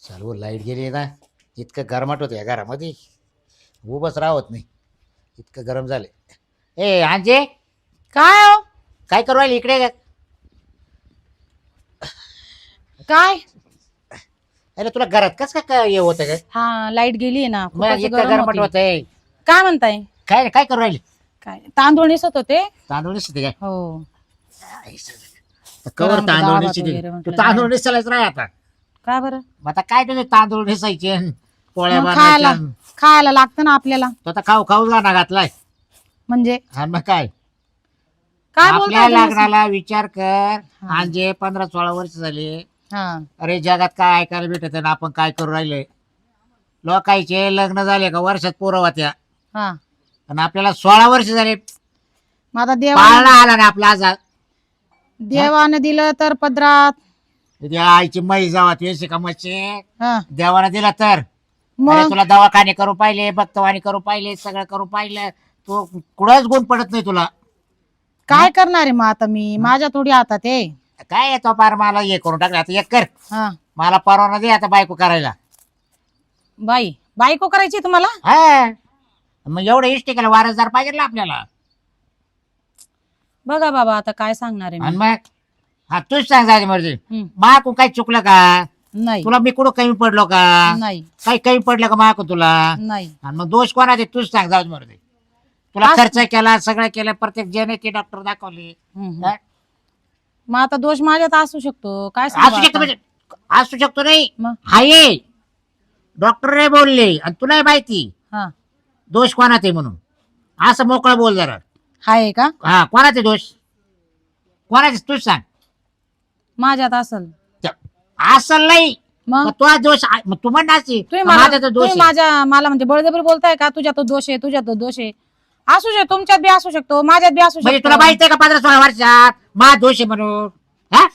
चालू लाईट गेली ना. इतकं गरमाट होतं या घरामध्ये. उभंच राहत नाही. इतकं गरम झाले. ए आंजे, काय हो? काय करू राहिली इकडे? काय? अरे तुला घरात कस काय हे होतं काय? हा, लाईट गेली आहे ना, मग खूपच इतकं गरम गरमाट होती. होतंय. काय म्हणताय? काय काय करू राहिली? काय तांदूळ निसत होते. तांदूळ निसते काय? हो. कवर म्हणतो तांदूळ गावात निसते. वगैरे तू म्हटलं तांदूळ जाय. निसायलाच राह आता. का बरं? मग आता काय तुझे तांदूळ निसायचे अन पोळ्या मग खायला बनवायच्या. खायला लागतं ना आपल्याला. तो आता खाऊ खाऊ गाणा घातलाय. म्हणजे आणि मग काय काय आपल्या बोलताय तुम्ही? लग्नाला विचार कर. हा. आंजे 15-16 वर्ष झाले. हा. अरे जगात काय ऐकायला भेटत ना, आपण काय करू राहिले. लोकांचे लग्न झाले का वर्षात पोरं होत्या हा. आणि आपल्याला 16 वर्ष झाले. मग आता पाळणा आला ना आपला आजार. देवाने दिलं तर पदरात. त्या आईची मै जावा तुझी का मच्छी हा. देवाला दिला तर. अरे मग तुला दवाखाने करू पाहिले, भक्तवाणी करू पाहिले, सगळं करू पाहिलं. तू कुठंच गुण पडत नाही तुला. काय करणार आहे मग आता मी? माझ्या थोडी हातात आहे. काय येतो पार मला हे करून टाकलं. आता एक कर, हा. मला परवाना दे आता बायको करायला. बायको करायची तुम्हाला? हा मग एवढं इष्ट केलं वारसदार पाहिजे ना आपल्याला. बघा बाबा, आता काय सांगणार आहे आणि मी. मग हा तूच सांग जायची मर्जी. हम्म. माकून काही चुकलं का? नाही. तुला मी कुठं कमी पडलो का? नाही. काही कमी पडलं का माकून तुला? नाही. आणि मग दोष कोणाचे तूच सांग जाऊ मर्जी. तुला खर्च केला, सगळं केलं, प्रत्येक जण की डॉक्टर दाखवले. हम्म. हा? मग आता दोष माझ्यात असू शकतो. काय असू सांगू शकतो आता? म्हणजे असू शकतो नाही. मग हाये डॉक्टर रे बोलले आणि तुलाही माहिती हा. दोष कोणाचे म्हणून. असं मोकळं बोल जरा. हाय का? हा कोणाचे दोष? कोणाचे तूच सांग. माझ्यात असल. असं नाही. मग मग तो दोष मग तू म्हणणार माझा तर दोष आहे. मला म्हणजे बळजबरी बोलताय का? तुझ्यात तो दोष आहे, तुझ्यात तो दोष आहे. असू शकतो, तुमच्यात बी असू शकतो, माझ्यात बी असू म्हणजे शकतो. तुला माहिती आहे का 15-16 वर्षात मा दोष आहे म्हणून? हा?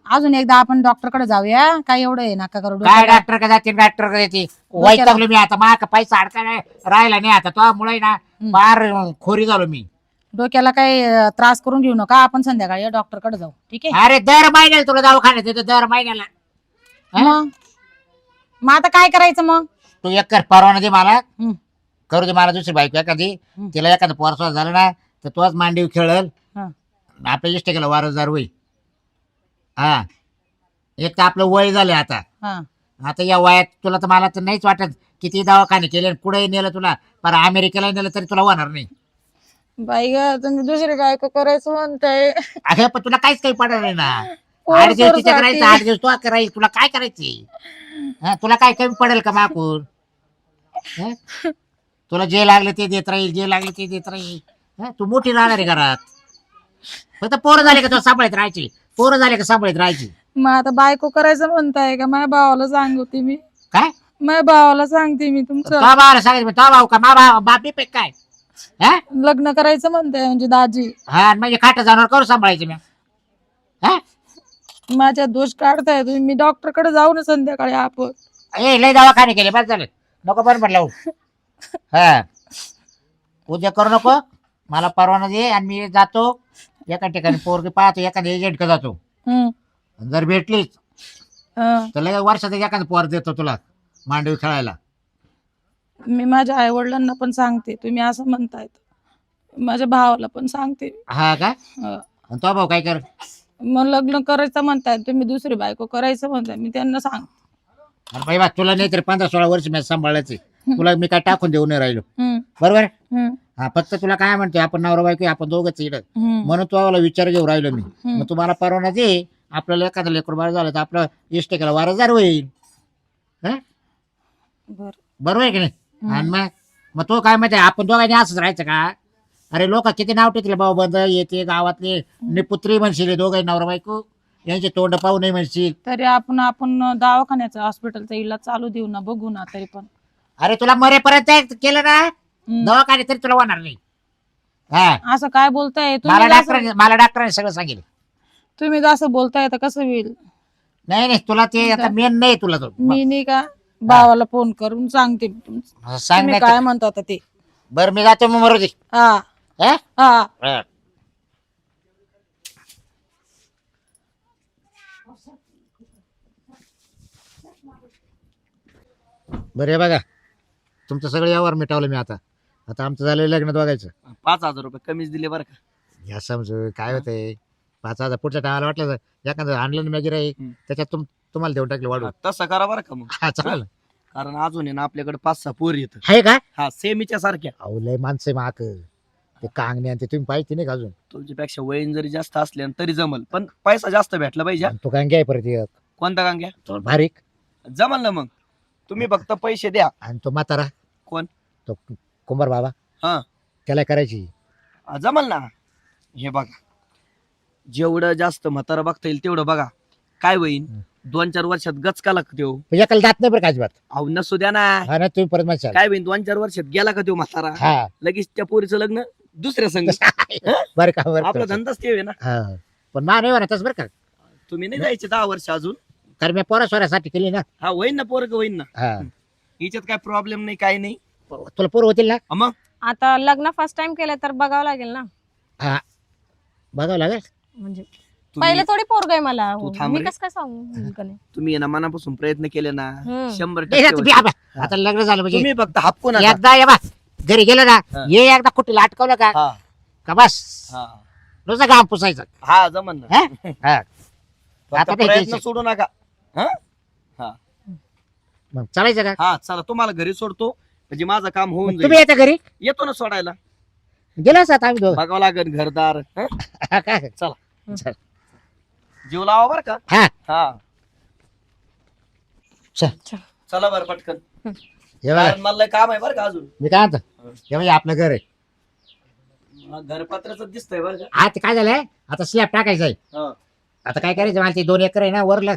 अजून एकदा आपण डॉक्टर कडे जाऊया. काय एवढं आहे नका करू काय डोक्याला. डॉक्टर का जाते डॉक्टर का येते वैतागलो मी आता. मा पैसा अडका राहिला नाही आता तो मुळे ना फार खोरी झालो मी. डोक्याला काही त्रास करून घेऊ नका. आपण संध्याकाळी डॉक्टर कडे जाऊ, ठीक आहे? अरे दर महिन्याला तुला दवाखान्यात येतो दर महिन्याला. हा? मग आता काय करायचं मग? तू एक कर परवाना दे मला. हम्म. करू दे मला दुसरी बायको एखादी. हम्म. तिला एखादं पोरसवा झालं ना तर तोच मांडीव खेळल. हा. आपल्या इष्ट केलं वारसदार होई. हा एक तर आपलं वय झालं आता. हा. आता या वयात तुला तर मला तर नाहीच वाटत किती दवाखाने केले कुठेही नेलं तुला. पर अमेरिकेला नेलं तरी तुला होणार नाही. बाई ग, तुम्ही दुसरी काय करायचं म्हणताय? अगं पण तुला काहीच काही पडणार नाही ना. पोर 8 दिवस तिच्या पोरसाठी. करायचं 8 दिवस तू करायचं. तुला काय करायची? तुला काय कमी पडेल का माकून? हं? तुला जे लागलं ते देत राहील, जे लागलं ते देत राहील. तू मोठी राहणार आहे घरात. फक्त पोरं झाले का तुला सांभाळत राहायची. पोरं झाले का सांभाळत राहायची. मग आता बायको करायचं म्हणताय का? माझ्या भावाला सांगते मी. काय माझ्या भावाला सांगते मी तो तुमचं भावाला सांगायचं तो भाऊ का मा बापी पे काय? हा लग्न करायचं म्हणताय म्हणजे दाजी. हा म्हणजे खाट जाणार करू सांभाळायचं मी. हा माझ्या दोष काढताय तुम्ही. मी डॉक्टर कडे जाऊ ना संध्याकाळी आपण. ए लय दवाखाने केले बस झालं. नको बरोबर लावू. हा उद्या करू नको. मला परवाना दे आणि मी जातो एका ठिकाणी पोरगी पाहतो एखाद्या एजंट का जातो. हम्म. जर भेटलीच हं. तर लगेच वर्षात एखादं पोर देतो तुला मांडवी खेळायला. मी माझ्या आई वडिलांना पण सांगते तुम्ही असं म्हणतायत. माझ्या भावाला पण सांगते. हा का? हं. आणि तो भाऊ काय कर? मग लग्न करायचं म्हणताय तुम्ही, दुसरी बायको करायचं म्हणताय. मी त्यांना सांग. अरे बाई बा तुला नाही तरी 15-16 वर्ष मी सांभाळायचे. तुला मी काय टाकून देऊ नाही राहिलो. हम्म. बरोबर. हम्म. हा फक्त तुला काय म्हणतोय आपण नवरा बायको आपण दोघंच इकडं हम्म. म्हणून तुम्हाला विचार घेऊ राहिलो मी. मग तुम्हाला परवाना दे. आपल्याला एखादं लेकर बाळ झालं तर आपलं इष्ट केला वारसदार होईल. हा बर. बरोबर आहे की नाही? आणि मग मग तो काय माहिती आपण दोघांनी असंच राहायचं का? अरे लोक किती नाव टेकले भाऊ बंद येते गावातले निपुत्री म्हणशील दोघं नवरा बायको यांचे तोंड पाहू नाही म्हणशील. तरी आपण दवाखान्याचं हॉस्पिटलचा इलाज चालू देऊ ना, बघू ना तरी पण. अरे तुला मरेपर्यंत केलं ना दवाखाने तरी तुला होणार नाही. हा असं काय बोलताय मला डॉक्टरांनी सगळं सांगितलं. तुम्ही जसं बोलताय तर कसं होईल? नाही नाही तुला ते आता मेन नाही तुला तो मी नाही का भावाला फोन करून सांगते सांग तुम्ही नाही काय म्हणता आता ते. बरं मी जातो मग मरू दे. हा. हा? हा. हा. बरं हे बघा तुमचं सगळं यावर मिटावलं मी आता आता आमचं झालं लग्न बघायचं 5,000 रुपये कमीच दिले बरं का. या समजू काय होतंय 5,000 पुढच्या टाळाला वाटलं तर एखादं आणलं ना वगैरे त्याच्यात तुम्हाला देऊन टाकलं वाढून. तसं करा बरं का मग. हा चालेल कारण अजून आहे ना आपल्याकडे 5-6 पोर येत. आहे का हा सेमीच्या सारख्या. अहो लय माणसं माक ते कांगणे आणि ते तुम्ही पाहिजे नाही का अजून तुमच्यापेक्षा वयन जरी जास्त असले तरी जमल पण पैसा जास्त भेटला पाहिजे. आणि तो कांग्या आहे परत एक कोणता कांग्या तो बारीक जमल ना मग. तुम्ही फक्त पैसे द्या. आणि तो म्हातारा कोण? तो कुंभार बाबा हा त्याला करायची जमल ना. हे बघा जेवढं जास्त म्हातारा बघता येईल तेवढं बघा. काय होईल 2-4 वर्षात गचकाला का देऊ. एकाला जात नाही बरं का अजिबात. अहो नसू द्या ना. हा ना तुम्ही परत म्हणशाल काय होईल 2-4 वर्षात गेला का देऊ म्हातारा हा लगेच त्या पोरीचं लग्न दुसऱ्या संघ. बरं का बरं आपला का. धंदाच ते आहे ना. हा पण मा नाही म्हणतच बरं का तुम्ही नाही जायचे 10 वर्ष अजून. कारण मी पोरा सोऱ्यासाठी केली ना. हा होईन ना पोरग होईन ना. हा हिच्यात काय प्रॉब्लेम नाही काय नाही. तुला पोरं होतील ना. मग आता लग्न फर्स्ट टाइम केलं तर बघावं लागेल ना. हा बघावं लागेल. म्हणजे तुम्ही- पहिले थोडी पोरग आहे मला. तू थांब मी रे. कसं काय सांगू मुलगा नाही. तुम्ही आहे ना मनापासून प्रयत्न केले ना हम्म. 100% नाही, आता होईल. आता लग्न झालं म्हणजे तुम्ही फक्त हापकून आता. एकदा ये बा घरी गेलं ना हा. ये एकदा कुठे अटकवलं का हा का बस हा नुसतं घाम पुसायचं. हा जमन ना. हा? हा. फक्त आता नाही प्रयत्न द्यायचं. सोडू नका. हा हा मग चालायचं का हा चला तुम्हाला घरी सोडतो म्हणजे माझं काम होऊन मग तुम्ही जाईल. येता घरी येतो ना सोडायला. गेलास आता आम्ही दोघं. बघावं लागेल घरदार. हं? हा, काय? चला चल. जीव लावा बरं का. हा हा चल. चला बरं पटकन. हे बघा कारण मला लय काम आहे बरं का अजून. मी काय म्हणतो हे म्हणजे आपलं घर आहे. घरपत्राच दिसतंय बरं का. आता काय झालंय आता स्लॅब टाकायचं आहे. हा आता काय करायचं मला ते 2 एकर आहे ना वरलं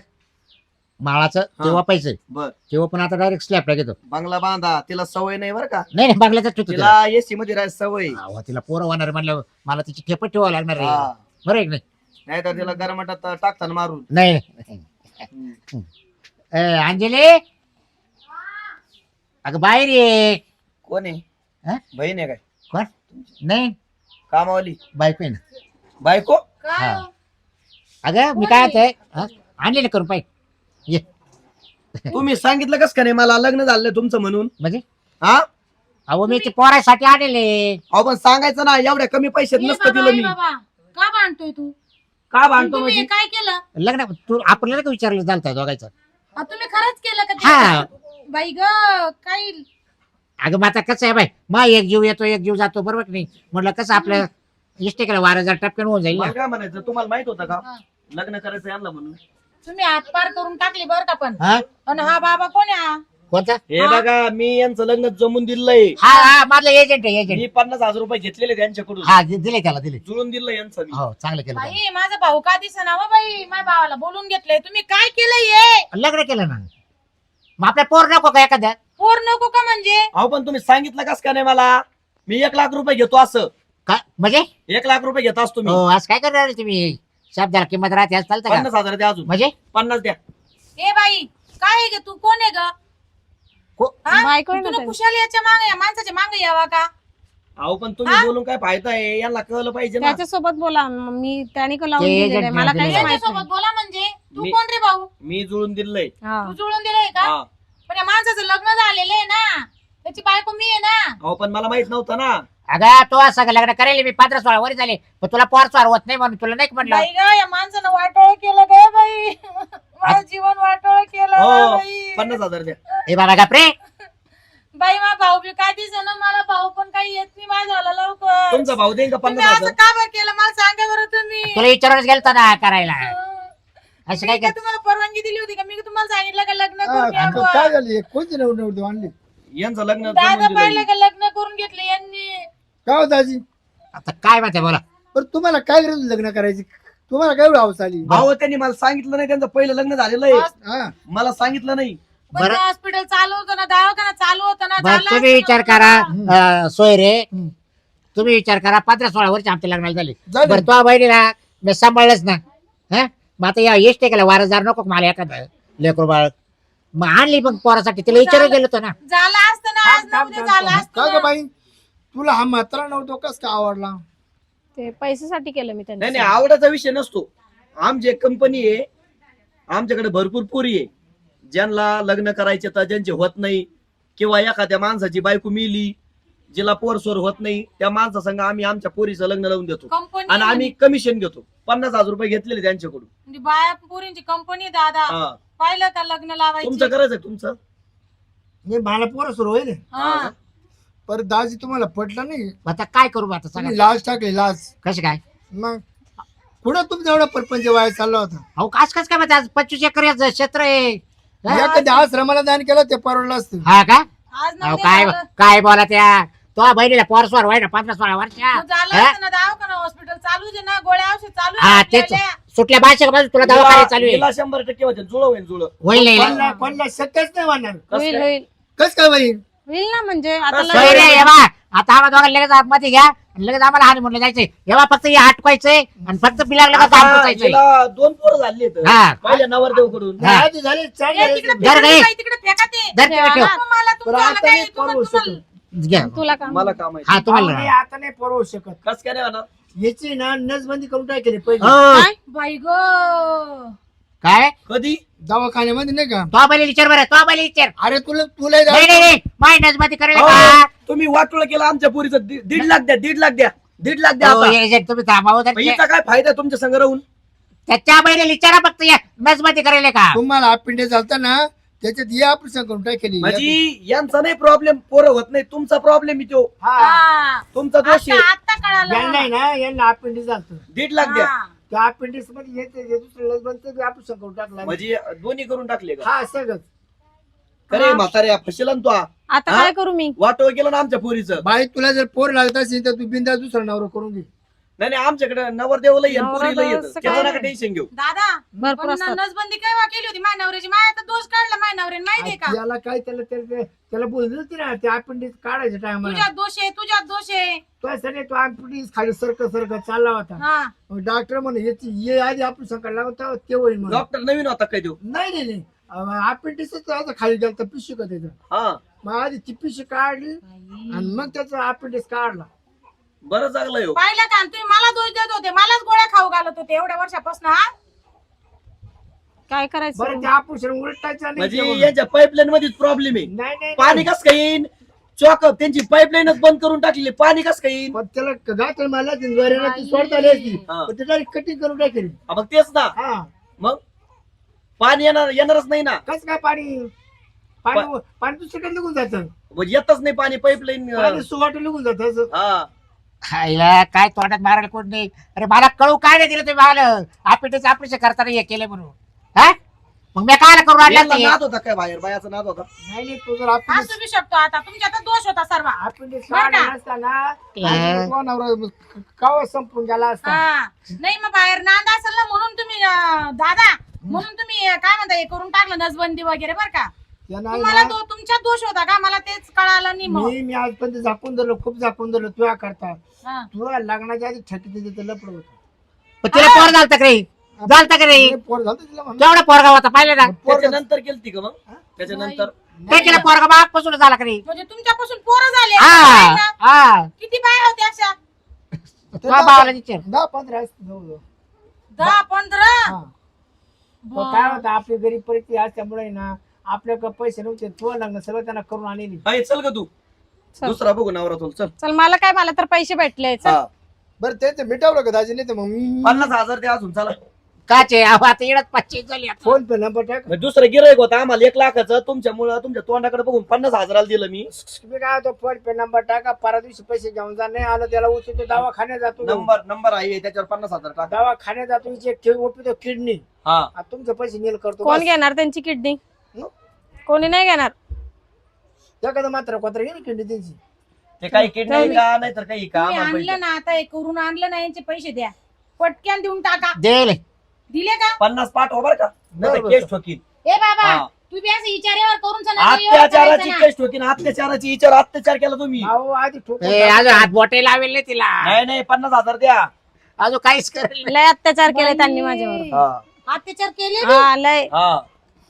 माळाचं ते हा. वापायचं बर तेव्हा पण आता डायरेक्ट स्लॅब टाकायचो. बंगला बांधा तिला सवय नाही बरं का. नाही नाही बांगल्याचं ठेवतो तिला. तिला एसी मध्ये राहायची सवय. अहो, तिला पोरं होणार म्हणलं मला तिची ठेपट ठेवावं लागणार आहे. हा. बरं आहे की नाही. नाही तर तिला गरमाटात टाकताना मारून. नाही नाही. अंजली अगं बाहेर ये. कोण आहे? हा? बहीण आहे काय? कोण नाही कामावाली बायको आहे ना. बायको. हा. अगं मी काय आहे आणले ना करून पाहिजे ये तुम्ही सांगितलं कस का नाही मला लग्न झालं तुमचं म्हणून. म्हणजे हा अहो मी ते पोरासाठी आणले. अहो पण सांगायचं ना एवढ्या कमी पैशात नसतं दिलं मी. का भांडतोय तू? का भांडतो तुम्ही म्हणजे? काय केलं? लग्न तू आपल्याला का विचारलं झालं दोघायचं. तुम्ही खरंच केलं का ते? हा बाई ग काय अगं मग आता कसं आहे बाई मा एक जीव येतो एक जीव जातो बरोबर की नाही. म्हटलं कसं आपल्या इष्टेकडे 12,000 टपक्यान होऊन जाईल मला ना. काय म्हणायचं तुम्हाला माहित होतं का हा. लग्न करायचं यांना म्हणून. तुम्ही हात पार करून टाकली बर का पण. हा आणि हा बाबा कोण आहे हा? कोणता हे बघा मी यांचं लग्न जमून दिलंय. हा हा माझा एजंट आहे एजंट. मी 50,000 रुपये घेतलेले त्यांच्याकडून. हा दिले त्याला दिले. जुळून दिलं यांचं मी. हो चांगलं केलं त्यानं. बाई माझा भाऊ का दिसेना हो बाई. माझ्या भावाला बोलून घेतलंय. तुम्ही काय केलंय हे? लग्न केलं ना मग आपल्या पोर नको का एखाद्या. पोर नको का म्हणजे? अहो पण तुम्ही सांगितलं कस का नाही मला. मी 1 लाख रुपये घेतो असं. काय म्हणजे 1 लाख रुपये घेतो असतो मी. हो आज काय करणार तुम्ही शब्दाला किंमत राहते आज चालतं का 50,000 द्या अजून. म्हणजे 50 द्या. ए बाई काय आहे ग तू? कोण आहे ग? हा? बायको आहे ना तुला त्याची. कुशाल याच्या मागे या माणसाच्या मागे यावा का? अहो पण तुम्ही बोलून काय फायदा आहे यांना कळलं पाहिजे ना. त्याच्यासोबत बोला. मी त्याने का लावून ते दिलेलं आहे. agent मला ने काहीच दिलेलं माहित त्याच्यासोबत बोला म्हणजे तू मी- कोण रे भाऊ? मी जुळून दिलंय. नाही. तू जुळून दिलंय का? हा. पण या माणसाचं लग्न झालेलं आहे ना. त्याची बायको मी आहे ना. अहो पण मला माहित नव्हतं ना. अगं तो असं का लग्न करेल मी 15-16 वर झाले पण तुला पोर स्वार होत नाही म्हणून तुला नाही म्हणलं. बाई ग या माणसानं वाटोळ केलं ग बाई. माझं जीवन वाटोळ केलं हो ग बाई. 50,000 द्या. ए बाबा गपरे बाई मा भाऊ बी काय दिसेना मला. भाऊ पण काही येत नाही माझ्याला लवकर. तुमचा भाऊ देईन का तुम्ही असं 50,000? का बरं केलं मला सांगा बरं तुम्ही. तुला विचारूनच गेलता ना करायला असं मी काय काय कर. तुम्हाला परवानगी दिली होती का? मी का तुम्हाला सांगितलं का लग्न हा, करून घ्या बुवा? काय झाली कोणती नवडी आणली यांचं लग्न दादा जमून पाहिलं दिलंय. का लग्न करून घेतलं यांनी. काय होत आजी आता काय म्हणते बोला. पण तुम्हाला काय गरज होती लग्न करायची तुम्हाला काय एवढं हौस आली भाऊ त्यांनी मला सांगितलं नाही त्यांचं पहिलं लग्न झालेलं आहे. हा मला सांगितलं नाही. पण बरं. हॉस्पिटल चालू होतं ना, दवाखाना चालू होतं ना. बरं झालं तुम्ही असतं विचार ना. करा सोय रे तुम्ही विचार करा 15-16 वर्ष आमच्या लग्नाला झाले. झाले. बरं तो बहिणीला मी सांभाळलंच ना. हा मग आता या येस टेकायला वारसदार नको का मला एखादं लेकरू बाळ मग आणली मग पोरासाठी तिला विचारलं गेलो होतो ना. झालं असतं ना आज ना उद्या झालं का असतं ग ना. बाई तुला हा म्हातारा नव्हतो कस का आवडला ते पैशासाठी केलं मी नाही त्यांनी. नाही आवडाचा विषय नसतो. आमची एक कंपनी आहे. आमच्याकडे भरपूर पोरी आहे ज्यांना लग्न करायचे तर ज्यांचे होत नाही किंवा एखाद्या माणसाची बायको मिली जिला पोरसोर होत नाही त्या माणसासंग आम्ही आमच्या पोरीचं लग्न लावून देतो कंपनी आणि आम्ही कमिशन घेतो 50,000 रुपये घेतलेले त्यांच्याकडून. म्हणजे बाया पोरींची कंपनी दादा हा पाहिलं का लग्न लावायचं तुमचं करायचं तुमचं. नाही मला पोरं सुरू होईल हा परत दाजी तुम्हाला पटलं नाही आता काय करू आता सांगा तुम्ही लाज टाकली लाज कसे काय मग कुठं तुमचा एवढा परपंच वाया चालला होता अहो कास कस काय आज 25 एकर क्षेत्र आहे हा? एखाद्या आश्रमाला दान केलं ते परवडलं असतं. हा का आज अहो नव्हते काय झालं. काय बोला त्या तो बहिणीला पोरस्वर व्हाय ना 15-16 वर्ष मग झालं हा? असतं ना दवाखाना हॉस्पिटल चालू आहे ना गोळ्या औषध चालू हा आहे तेच आपल्याला. सुटल्या बायच्या बाजू तुला दवाखाना चालू आहे हिला 100% होते जुळ होईल जुळ. होईल नाही ना? कोणला शक्यच नाही वाढणार होईल होईल कस काय बाई होईल ना म्हणजे आता कसं सोय लग्न- रे, ये बा. आता आम्हाला दोघांना लगेच आतमध्ये घ्या आणि लगेच आम्हाला हानी म्हणलं जायचंय एव्हा फक्त हे हटवायचंय आणि फक्त बिलागला का काम आता पोचायचंय हिला 2 पोरं झाली हा. पहिल्या नवरदेवकडून. हा. आधी झाले चार ए, झाले. तिकडे धर फेका रे. ते, तिकडे फेका ते. धर तिकडे ठेव. मला पण तुमचं आलं आता काय? नाही परवडू तुम्हाला- घ्या. तुला का मला काम आहे. हा अहो, नाही, तुम्हाला आता नाही परवडू शकत कस काय नाही होणार. याची ना नसबंदी करून टाकली पहिले हो. काय? बाई ग काय कधी दवाखान्यामध्ये नाही का तो बैल विचार बरं तो बैल विचार अरे तुला नाही नाही नाही मायनस मध्ये करेल अहो, का तुम्ही वाटोळ केलं आमच्या पोरीचं 1.5 लाख द्या 1.5 लाख द्या 1.5 लाख द्या हो, आता. एजंट तुम्ही थांबावं मग तर हिचा काय फायदा तुमच्या संग राहून. त्याच्या बैल विचारा फक्त या नस मध्ये करेल का तुम्हाला अपिंडे चालता ना त्याच्यात हे ऑपरेशन करून टाकली म्हणजे यांचा नाही प्रॉब्लेम पोरं होत नाही तुमचा प्रॉब्लेम तो. हा हा. तुमचा दोष आहे. आता कळालं यांना ना यांना अपेंडिस झालं 1.5 लाख द्या. हा. त्या अपेंडिस मध्ये हे दुसरं लसबंदचं ऑपरेशन करून टाकलं म्हणजे दोन्ही करून टाकले का. हा सगळं खरे म्हाताऱ्या फसला ना तो आता हा? काय करू मी वाटोळ केलं ना आमच्या पोरीचं. बाई तुला जर पोर लागत असेल तर तू बिंदा दुसरा नवरा करून घे नाही नाही आमच्याकडे नवरदेवला येत नवरदेव पोरीला येत असं त्याचं काय नका टेन्शन घेऊ. दादा भरपूर पण असतात नसबंदी केव्हा केली होती माझ्या नवऱ्याची माझ्या आता दोष काढला माझ्या नवऱ्याने माहितीये का याला काय त्याला बोलली होती ना ते अपेंडिस काढायच्या टायमाला तुझ्यात दोष आहे तुझ्यात दोष आहे त्यासाठी तो अपेंडिस खाली सरकत चालला होता हा मग डॉक्टर म्हणे याची ये आधी ऑपरेशन करायला होता ते होईल म्हणून डॉक्टर नवीन होता काय देऊ. नाही अपेंडिसच आता खाली गेलं तर पिशवी का त्याचं हा मग आधी ती पिशवी काढली आणि मग त्याचा अपेंडिस काढला बरं चांगलं हो. पाहिलं का तुम्ही मला दोष देत होते मलाच गोळ्या खाऊ घालत होते एवढ्या वर्षापासून हा काय करायचं बरं ते ऑपरेशन उलटायचं म्हणजे नाही यांच्या पाईपलाईन मध्येच प्रॉब्लेम आहे. नाही पाणी कस काय येईन चॉक त्यांची पाईपलाईनच बंद करून टाकली पाणी कस काय येईन. पण त्याला गाठल मला द्वारेला ती सोडता आली असती हा. पण त्याला कटिंग करून टाकेल मग तेच ना हा मग पाणी येणारच नाही ना. कस काय पाणी दुसरीकडे निघून जातं म्हणजे येतच नाही पाणी पाईपलाईन. पाणी सुवाट निघून जातं असं. हा खायला काय तोंडात मारायला कोण नाही अरे मला कळू काय नाही दिलं तुम्ही मला आपल्याचं ऑपरेशन करताना हे केलं म्हणून हा मग मी काय करू यांना राहिला नाद होता काय बाहेर बायाचा नाद होता. नाही तू जर आपण असू बी शकतो आता तुमच्यात दोष होता सर्व बरं का? नसताना कावा संपून गेला असता हा नाही मग बाहेर नांद असेल ना म्हणून तुम्ही दादा म्हणून तुम्ही काय म्हणता हे करून टाकलं नसबंदी वगैरे बरं का त्यांना तुम्हाला ना, तुमच्यात दोष होता का मला तेच कळालं नाही मग मी आजपर्यंत झाकून धरलो खूप झाकून धरलो तुला करता हा. तुला लग्नाच्या आधी ठकी तिथे लपड होत पण तिला पोर झालता का रे झालता का रे पोर झालं तिला म्हणलं. केवढा पोरगा होता पाहिलं ना त्याच्यानंतर केलती का मग त्याच्यानंतर काय केलं पोरगा बापासून झाला का रे म्हणजे तुमच्यापासून पोरं झाले हा आहे ना? हा किती बाया होत्या अशा ते तुझ्या भावाला विचार 10-15 असतील जवळजवळ. 10-15 हा. पण काय होतं आपली गरीब परिस्थिती असल्यामुळे ना आपल्याकडे पैसे नव्हते तो लग्न सगळं त्यांना करून आणली आहे चल का तू चल. दुसरा बघू नवरा तुला चल. चल मला काय मला तर पैसे भेटले चल. हा बरं ते मिटावलं का दाजी नाही तर मग मी 50,000 ते अजून चला. काचे आता येण्यात 25 झाली आता. फोन पे नंबर टाक मग दुसरं गिरायक होतं आम्हाला 1 लाखाचं तुमच्यामुळं तुमच्या तोंडाकडे बघून 50,000 दिलं मी. मी काय होतो फोन पे नंबर टाका परा दिवशी पैसे घेऊन जा नाही आलं त्याला उचलतो दवाखान्यात जातो नंबर आहे त्याच्यावर 50,000 टाका. दवाखान्यात जातो चेक ओपितो किडनी हा तुमचे पैसे नील करतो कोण बस. घेणार त्यांची किडनी हं? कोणी नाही घेणार एखादं मात्र कोत्र घे ना किडनी त्यांची ते काही किडनी का नाही तर काही का तुम्ही आम्हाला आणलं पैसे. ना आता हे करून आणलं ना यांचे पैसे द्या पटक्यान देऊन टाका देल दिले का 50 पाठवा बरं का नाही बरं, केस ठोकीन. ए बाबा हा. तू बी असं विचारावर करून चला, नाही एवढं अत्याचाराची करायचं ना. केस ठोकीन अत्याचाराची विचार अत्याचार केला तुम्ही. अहो आधी ठोकून ए, अजून हात बोटे लावेल नाही तिला नाही 50,000 द्या. अजून काहीच करेल लय अत्याचार केले त्यांनी माझ्यावर हा अत्याचार केले बी. हा लय हा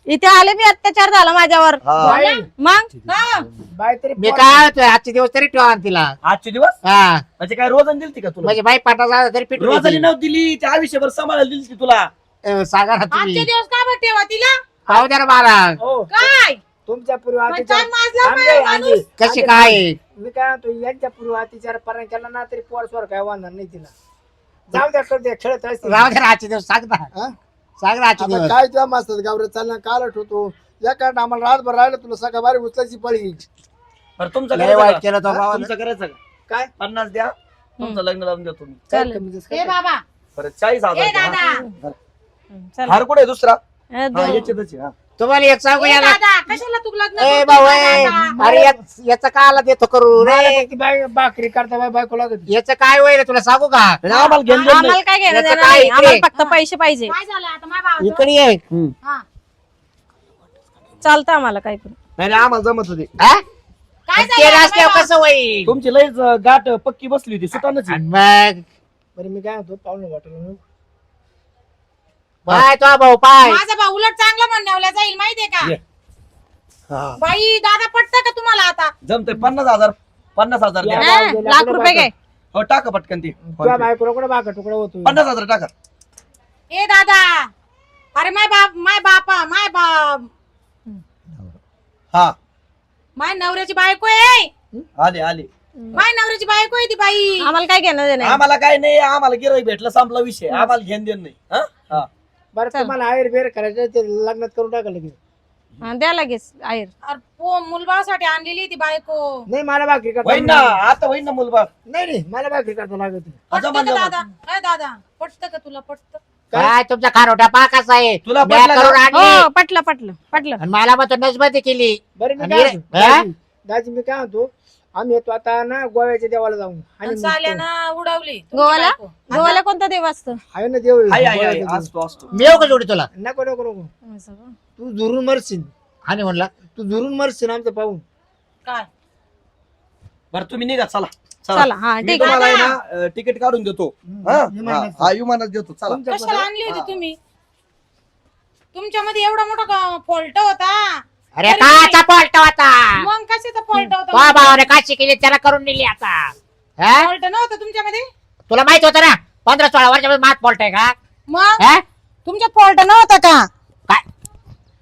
इथे आले मी अत्याचार झाला माझ्यावर हा. बाई मग हा. बाई तरी मी काय होतोय आजचे दिवस तरी ठेवा ना तिला आजचे दिवस हा म्हणजे काय रोजन दिलती का तुला म्हणजे बाई पाटा झाला तरी पिटू रोजाली नव्हती दिली त्या आयुष्यभर सांभाळायला दिली तुला. सांगा ना आजचे तुम्ही दिवस का बरं ठेवा तिला पाहू द्या ना मला हो काय तुमच्या पूर्वी अत्याचार चार माजला आंबे, पाय आंबे. माणूस. कशी काय मी काय म्हणतो यांच्या पूर्वी अत्याचार पर्यंत केला ना तरी पोर स्वर काय वाहणार नाही तिला. जाऊ द्या करते खेळत असते. राहू दे ना आजचे दिवस सांग ना हा? सांग ना आजचे आता दिवस काय तुझ्या मस्त गावरे चालना काल ठेवतो या कारण आम्हाला रातभर राहिलं तुला सकाळ बारी उचलायची पळी. बरं तुमचं लय करायचं वाईट का? केलं तो भावानं. तुमचं करायचं का? काय 50 द्या तुमचं लग्न लावून देतो मी. काय चालेल. कमी जास्त ए काय? बाबा परत 40,000 ए द्या, हा. दादा चल. हार कुठे आहे दुसरा ए, हा, दोन. याच्यातच आहे, हा. तुम्हाला एक सांगू ए याला दादा कशाला तू लग्न ए करतो भाऊ दादा? अरे याचा काला देतो करू मला रे फक्त भाकरी करता बायको लागत याचं काय होईल तुला सांगू का आणि आम्हाला घेऊन देत नाही. आम्हाला काय घेणं याचं देणं काय नाही. इकडे? आम्हाला फक्त पैसे पाहिजे. काय झालं आता माझ्या भावाचं? इकडे ये हम्म. हा. चालतं आम्हाला काही पण. नाही नाही, आम्हाला जमत होते हा? काय ते झालं रस्त्यावर आता कसं होईल तुमची लयच गाठ पक्की बसली होती सुटानच आणि मग बरं मी काय म्हणतो पाहुणे वाटलं पाय तो भाऊ पाय माझा भाऊ उलट चांगला म्हणण्यावला जाईल माहितीये का ये. हा. बाई दादा पटतं का तुम्हाला आता जमतंय 50,000 50,000 द्या. या. हा, लाख रुपये घे. हो टाका पटकन ती तुझ्या बायकोला कुठे भाकर तुकडा होतो 50,000 टाका. ए दादा अरे माय बाप हा माय नवऱ्याची बायको आहे आले आले. माय नवऱ्याची बायको आहे ती बाई आम्हाला काय घेणं देणं नाही. आम्हाला काय नाही आम्हाला गिराईक भेटलं संपला विषय आम्हाला घेण देण नाही हा? हा. बरं तुम्हाला आयर बेर करायचं ते लग्नात करून टाकलं की हा, द्या लगेच आयर. अरे मुलबासाठी आणलेली ती बायको नाही मला भाकरी करता होईन ना आता होईन ना मुलबा नाही नाही मला भाकरी करता लागत पटतं का दादा काय दादा पटतं का तुला पटतं काय तुमचा खारोटा पा कसा आहे तुला म्या पटलं करून का? आणली हो पटलं. आणि मला मग नसबती केली बरं मी आणि काय रे- म्हणतो, हा? दाजी मी काय म्हणतो आम्ही येतो आता ना गोव्याच्या देवाला जाऊन आणि साल्यानं उडवली तुमची गोवाला बायको. गोवाला कोणता देव असतो? आहे ना देव आहे, आहे, आहे. गोव्याचा देव. असतो असतो मी येऊ का जोडी तुला नको नको नको असं का? तू झुरून मरशील आणि म्हणला तू झुरून मरशील आमचं पाहून काय बरं तुम्ही निघा चला चला हा मी ठीक तुम्हाला आहे. आहे ना तिकीट काढून देतो हा? विमानात. हा विमानात देतो चला तुमच्या कशाला आणली होती तुम्ही तुमच्यामध्ये एवढा मोठा फॉल्ट होता अरे काचा पलटा होता मग कशाचा फॉल्ट तो होता भावाने काशी केली त्याला करून नेली आता हा? फॉल्ट नव्हता तुमच्यामध्ये तुला माहित होतं ना 15-16 वर्षामध्ये मात पलट आहे का मग हा? तुमच्यात फॉल्ट नव्हता का काय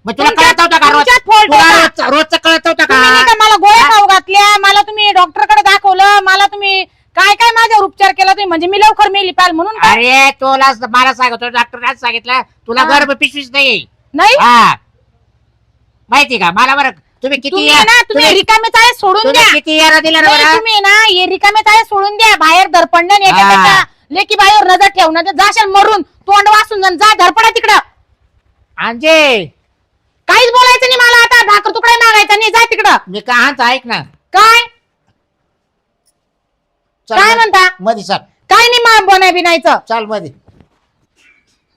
मग तुला कळत होतं का रोज तुमच्यात fault तुला होता. रोजचं कळत होतं तुम्ही नाही का का मला गोळ्या खाऊ घातल्या मला तुम्ही डॉक्टरकडे दाखवलं मला तुम्ही काय काय माझ्यावर उपचार केला तुम्ही म्हणजे मी लवकर मेली पाल म्हणून का? अरे तुला मला सांगतो डॉक्टरने सांगितलं तुला हा. गर्भ पिशवीच नाही नाही हा माहिती का मला बरं तुम्ही किती तुम्ही ना तुम्ही रिकामे चाळे सोडून तुम्ही द्या किती याला दिलं ना नाही, बरं? तुम्ही ना हे रिकामे चाळे सोडून द्या बाहेर धरपडणं नाही हा. याच्यापेक्षा लेकी बाहेर नजर ठेवणं जाशाल मरून तोंड वासून जाण, जा धरपडा तिकडं अंजे काहीच बोलायचं नाही मला आता भाकर तुकडा मागायचा नाही जा तिकडं मी का हात ऐक ना काय चल काय मध्ये- म्हणता मध्ये चल काय नाही मा बोनाय बिनायचं चल मध्ये